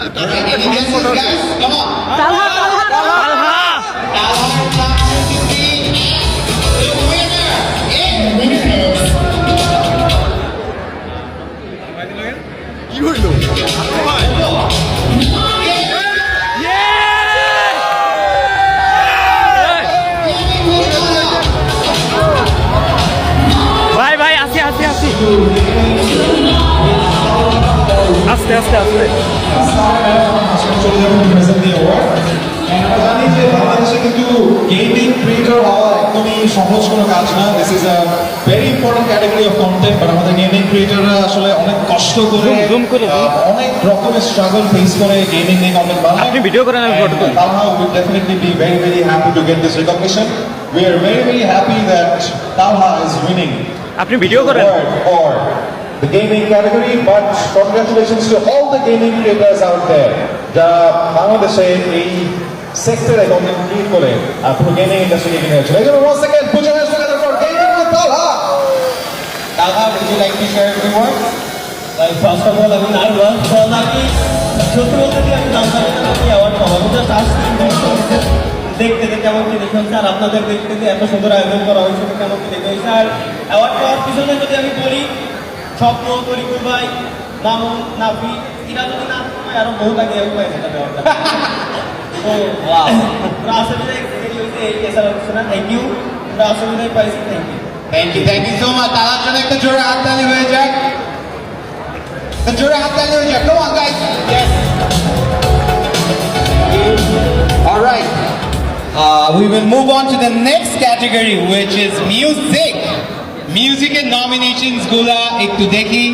Any guesses, guys? Come on. Talha. Talha Class 23. The winner is. কি হইলো? ভাই আসি আস্তে চলে যাবেন প্রেজেন্ট দিয়ে award and আমরা জানি যে বাংলাদেশে কিন্তু গেমিং ক্রিয়েটর হওয়া একদমই সহজ কোনো কাজ না this is a very important category of content but আমাদের গেমিং ক্রিয়েটররা আসলে অনেক কষ্ট করে অনেক রকমের স্ট্রাগল ফেস করে গেমিং নিয়ে কন্টেন্ট বানায় আপনি ভিডিও করেন আমি ফটো তুলি Talha will definitely be very very happy to get this recognition we are very very happy that Talha is winning আপনি ভিডিও করেন for the gaming category, but congratulations to all the gaming creators out there. যারা বাংলাদেশে এই সেক্টরে content create করে পুরো gaming industry এগিয়ে নিয়ে চলে যাবে once again put your hands together for gaming with Talha. Talha, would you like to share a few words? Like first of all, আমি নার্ভাস কারণ আমি সত্যি বলতে কি আমি জানতাম না আমি অ্যাওয়ার্ড পাবো আমি জাস্ট আসছি দেখতে কেমন কি দেখে হচ্ছে আর আপনাদের দেখতে যে এত সুন্দর আয়োজন করা হয়েছে কেমন কি দেখে হয়েছে আর অ্যাওয়ার্ড পাওয়ার পিছনে যদি আমি বলি স্বপ্ন তরিকুল ভাই মামুন নাফি এরা যদি না হয় আরো বহুত আগে আমি পাই সেটা ব্যাপারটা তো আসলে দেরি হয়েছে এই এছাড়া কিছু না থ্যাংক ইউ আসলে পাইছি thank you Thank you so much. Talha's জন্য একটা জোরে হাততালি হয়ে যাক। একটা জোরে হাততালি হয়ে যাক। Come on, guys. Yes. All right. We will move on to the next category, which is music. Music and nominations, Gula, ekটু দেখি।